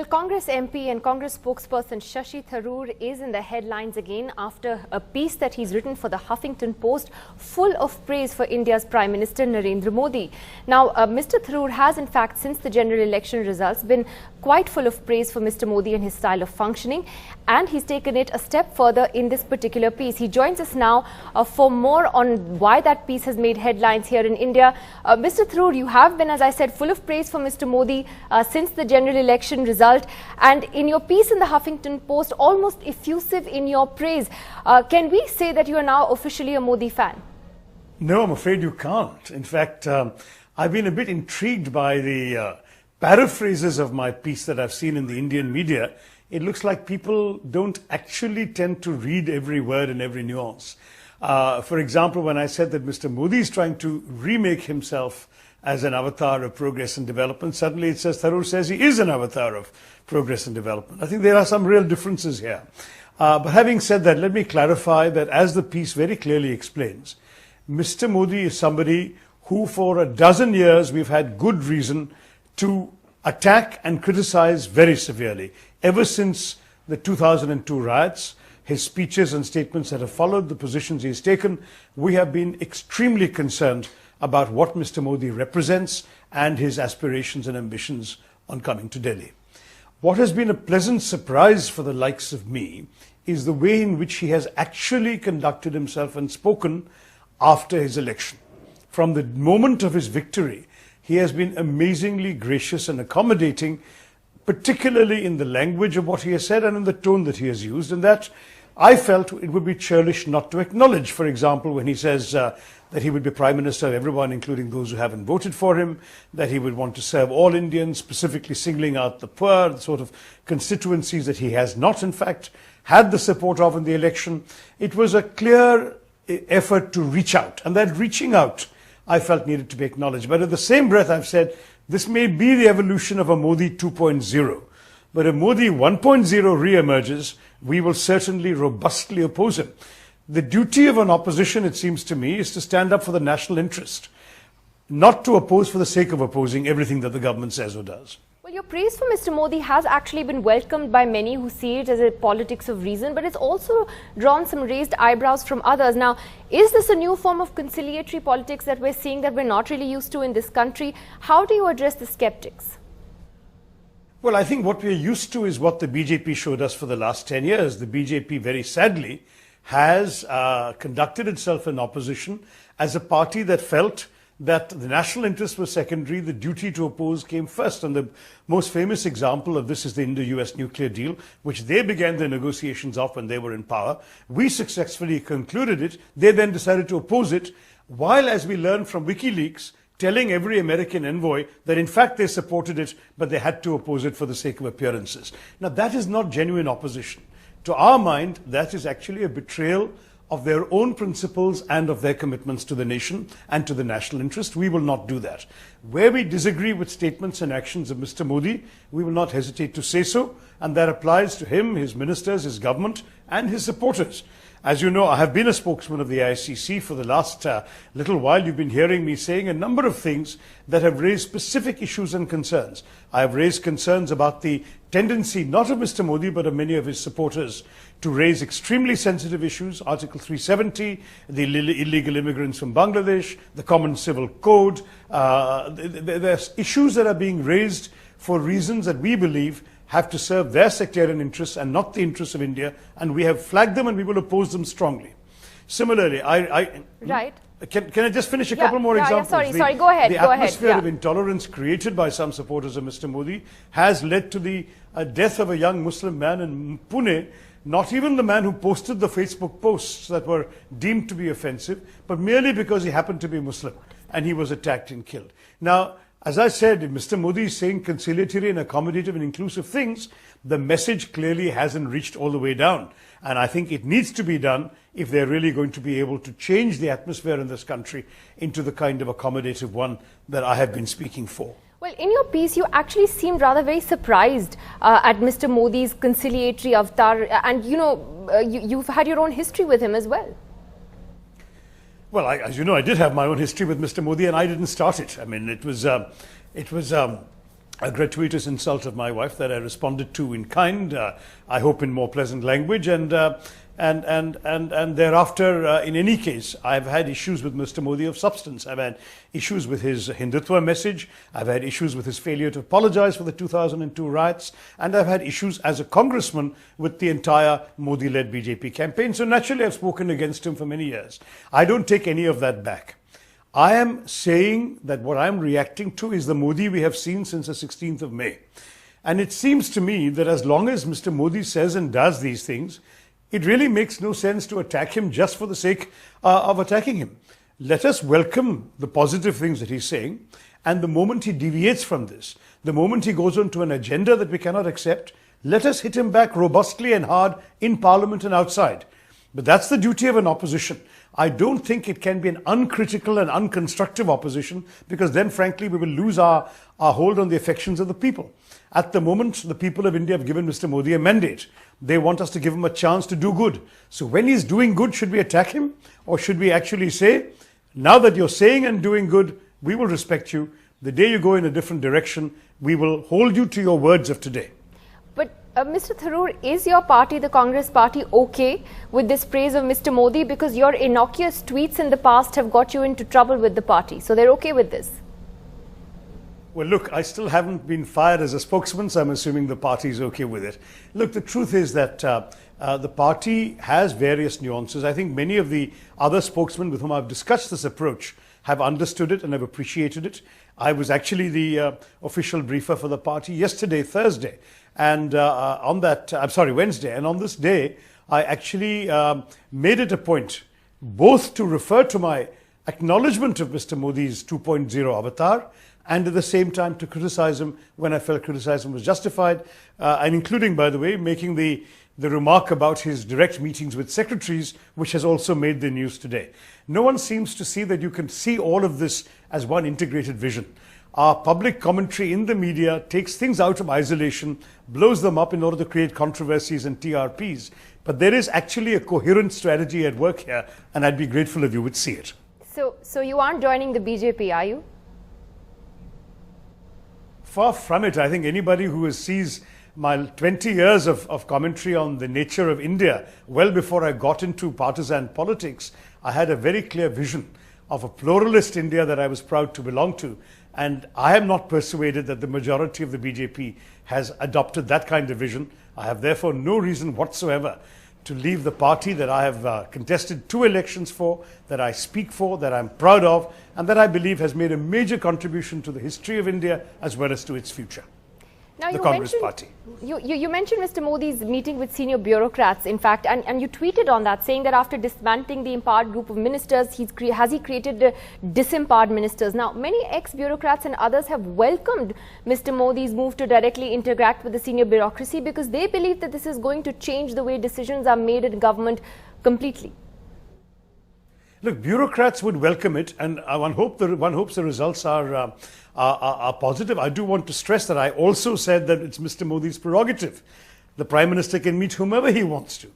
Well, Congress MP and Congress spokesperson Shashi Tharoor is in the headlines again after a piece that he's written for the Huffington Post full of praise for India's Prime Minister Narendra Modi. Now, Mr. Tharoor has in fact since the general election results been quite full of praise for Mr. Modi and his style of functioning, and he's taken it a step further in this particular piece. He joins us now for more on why that piece has made headlines here in India. Mr. Tharoor, you have been, as I said, full of praise for Mr. Modi since the general election result, and in your piece in the Huffington Post, almost effusive in your praise. Can we say that you are now officially a Modi fan? No, I'm afraid you can't. In fact, I've been a bit intrigued by the paraphrases of my piece that I've seen in the Indian media. It looks like people don't actually tend to read every word and every nuance. For example, when I said that Mr. Modi is trying to remake himself as an avatar of progress and development, suddenly it says Tharoor says he is an avatar of progress and development. I think there are some real differences here. But having said that, let me clarify that as the piece very clearly explains, Mr. Modi is somebody who for a dozen years we've had good reason to attack and criticize very severely. Ever since the 2002 riots, his speeches and statements that have followed, the positions he has taken, we have been extremely concerned about what Mr. Modi represents and his aspirations and ambitions on coming to Delhi. What has been a pleasant surprise for the likes of me is the way in which he has actually conducted himself and spoken after his election. From the moment of his victory, he has been amazingly gracious and accommodating, particularly in the language of what he has said and in the tone that he has used, and that I felt it would be churlish not to acknowledge. For example, when he says that he would be Prime Minister of everyone, including those who haven't voted for him, that he would want to serve all Indians, specifically singling out the poor, the sort of constituencies that he has not, in fact, had the support of in the election. It was a clear effort to reach out, and that reaching out, I felt, needed to be acknowledged. But at the same breath, I've said, this may be the evolution of a Modi 2.0. But if Modi 1.0 re-emerges, we will certainly robustly oppose him. The duty of an opposition, it seems to me, is to stand up for the national interest, not to oppose for the sake of opposing everything that the government says or does. Well, your praise for Mr. Modi has actually been welcomed by many who see it as a politics of reason, but it's also drawn some raised eyebrows from others. Now, is this a new form of conciliatory politics that we're seeing that we're not really used to in this country? How do you address the skeptics? Well, I think what we're used to is what the BJP showed us for the last 10 years. The BJP, very sadly, has conducted itself in opposition as a party that felt that the national interest was secondary, the duty to oppose came first. And the most famous example of this is the Indo-US nuclear deal, which they began the negotiations of when they were in power. We successfully concluded it. They then decided to oppose it, while, as we learned from WikiLeaks, telling every American envoy that in fact they supported it, but they had to oppose it for the sake of appearances. Now, that is not genuine opposition. To our mind, that is actually a betrayal of their own principles and of their commitments to the nation and to the national interest. We will not do that. Where we disagree with statements and actions of Mr. Modi, we will not hesitate to say so, and that applies to him, his ministers, his government, and his supporters. As you know, I have been a spokesman of the ICC for the last little while. You've been hearing me saying a number of things that have raised specific issues and concerns. I have raised concerns about the tendency, not of Mr. Modi, but of many of his supporters, to raise extremely sensitive issues, Article 370, the illegal immigrants from Bangladesh, the Common Civil Code. There's issues that are being raised for reasons that we believe have to serve their sectarian interests and not the interests of India, and we have flagged them and we will oppose them strongly. Similarly, Right. Can I just finish a couple more examples? Sorry, go ahead. The atmosphere of intolerance created by some supporters of Mr. Modi has led to the death of a young Muslim man in Pune, not even the man who posted the Facebook posts that were deemed to be offensive, but merely because he happened to be Muslim, and he was attacked and killed. Now, as I said, if Mr. Modi is saying conciliatory and accommodative and inclusive things, the message clearly hasn't reached all the way down. And I think it needs to be done if they're really going to be able to change the atmosphere in this country into the kind of accommodative one that I have been speaking for. Well, in your piece, you actually seemed rather very surprised at Mr. Modi's conciliatory avatar. And, you know, you've had your own history with him as well. Well, as you know, I did have my own history with Mr. Modi, and I didn't start it. I mean, it was a gratuitous insult of my wife that I responded to in kind, I hope in more pleasant language, and thereafter, in any case, I've had issues with Mr. Modi of substance. I've had issues with his Hindutva message. I've had issues with his failure to apologize for the 2002 riots, and I've had issues as a congressman with the entire Modi-led BJP campaign. So naturally, I've spoken against him for many years. I don't take any of that back. I am saying that what I'm reacting to is the Modi we have seen since the 16th of May. And it seems to me that as long as Mr. Modi says and does these things, it really makes no sense to attack him just for the sake of attacking him. Let us welcome the positive things that he's saying. And the moment he deviates from this, the moment he goes on to an agenda that we cannot accept, let us hit him back robustly and hard in Parliament and outside. But that's the duty of an opposition. I don't think it can be an uncritical and unconstructive opposition, because then, frankly, we will lose our hold on the affections of the people. At the moment, the people of India have given Mr. Modi a mandate. They want us to give him a chance to do good. So when he's doing good, should we attack him? Or should we actually say, now that you're saying and doing good, we will respect you. The day you go in a different direction, we will hold you to your words of today. But Mr. Tharoor, is your party, the Congress party, okay with this praise of Mr. Modi? Because your innocuous tweets in the past have got you into trouble with the party. So they're okay with this? Well, look, I still haven't been fired as a spokesman, so I'm assuming the party is okay with it. Look, the truth is that the party has various nuances. I think many of the other spokesmen with whom I've discussed this approach have understood it and have appreciated it. I was actually the official briefer for the party yesterday, Thursday, and Wednesday. And on this day, I actually made it a point both to refer to my acknowledgement of Mr. Modi's 2.0 avatar, and at the same time to criticize him when I felt criticism was justified, and including, by the way, making the remark about his direct meetings with secretaries, which has also made the news today. No one seems to see that you can see all of this as one integrated vision. Our public commentary in the media takes things out of isolation, blows them up in order to create controversies and TRPs. But there is actually a coherent strategy at work here, and I'd be grateful if you would see it. So you aren't joining the BJP, are you? Far from it. I think anybody who sees my 20 years of commentary on the nature of India, well before I got into partisan politics, I had a very clear vision of a pluralist India that I was proud to belong to. And I am not persuaded that the majority of the BJP has adopted that kind of vision. I have therefore no reason whatsoever to leave the party that I have contested 2 elections for, that I speak for, that I'm proud of, and that I believe has made a major contribution to the history of India as well as to its future. Now, the Congress Party. You mentioned Mr. Modi's meeting with senior bureaucrats, in fact, and you tweeted on that, saying that after dismantling the empowered group of ministers, has he created disempowered ministers? Now, many ex-bureaucrats and others have welcomed Mr. Modi's move to directly interact with the senior bureaucracy, because they believe that this is going to change the way decisions are made in government completely. Look, bureaucrats would welcome it, and one hopes the results are positive. I do want to stress that I also said that it's Mr. Modi's prerogative. The Prime Minister can meet whomever he wants to.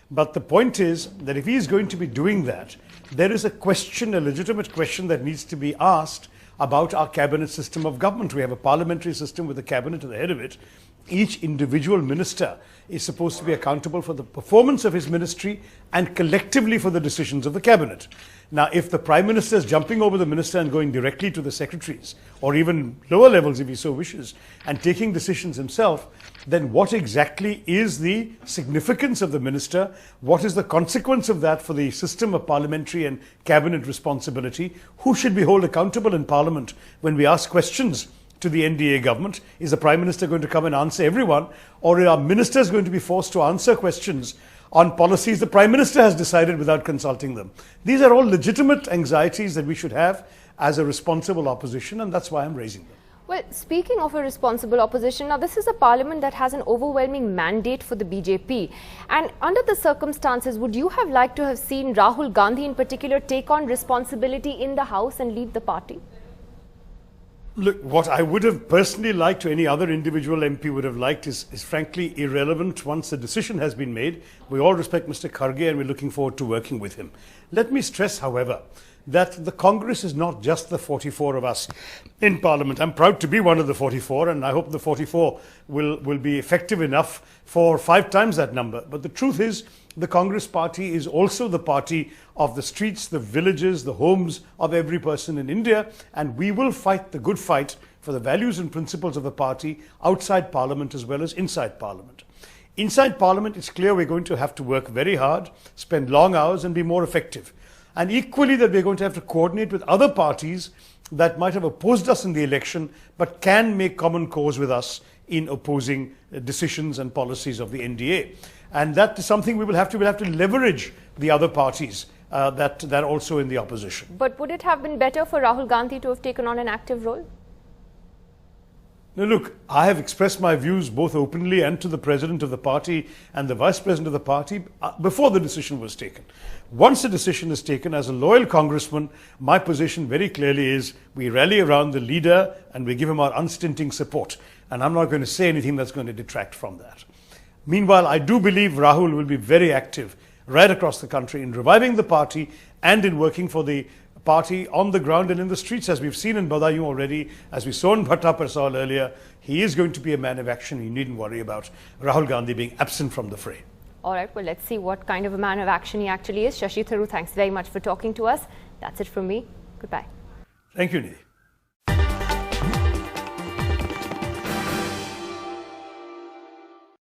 But the point is that if he is going to be doing that, there is a question, a legitimate question that needs to be asked about our cabinet system of government. We have a parliamentary system with a cabinet at the head of it. Each individual minister is supposed to be accountable for the performance of his ministry and collectively for the decisions of the cabinet. Now, if the Prime Minister is jumping over the minister and going directly to the secretaries, or even lower levels if he so wishes, and taking decisions himself, then what exactly is the significance of the minister? What is the consequence of that for the system of parliamentary and cabinet responsibility? Who should we hold accountable in Parliament when we ask questions to the NDA government? Is the Prime Minister going to come and answer everyone, or are ministers going to be forced to answer questions on policies the Prime Minister has decided without consulting them? These are all legitimate anxieties that we should have as a responsible opposition, and that's why I'm raising them. Well, speaking of a responsible opposition, now this is a parliament that has an overwhelming mandate for the BJP. And under the circumstances, would you have liked to have seen Rahul Gandhi in particular take on responsibility in the House and lead the party? Look, what I would have personally liked, or any other individual MP would have liked, is frankly irrelevant once the decision has been made. We all respect Mr. Kharge and we're looking forward to working with him. Let me stress, however, that the Congress is not just the 44 of us in Parliament. I'm proud to be one of the 44, and I hope the 44 will be effective enough for 5 times that number. But the truth is, the Congress party is also the party of the streets, the villages, the homes of every person in India, and we will fight the good fight for the values and principles of the party outside Parliament as well as inside Parliament. Inside Parliament, it's clear we're going to have to work very hard, spend long hours and be more effective. And equally that we're going to have to coordinate with other parties that might have opposed us in the election but can make common cause with us in opposing decisions and policies of the NDA. And that is something we'll have to leverage the other parties that are also in the opposition. But would it have been better for Rahul Gandhi to have taken on an active role? Now look, I have expressed my views both openly and to the president of the party and the vice president of the party before the decision was taken. Once a decision is taken, as a loyal congressman, my position very clearly is we rally around the leader and we give him our unstinting support. And I'm not going to say anything that's going to detract from that. Meanwhile, I do believe Rahul will be very active right across the country in reviving the party and in working for the party on the ground and in the streets, as we've seen in Badaयूं already, as we saw in Bhatta Parsal earlier. He is going to be a man of action. You needn't worry about Rahul Gandhi being absent from the fray. All right, well, let's see what kind of a man of action he actually is. Shashi Tharoor, thanks very much for talking to us. That's it from me. Goodbye. Thank you, Nidhi.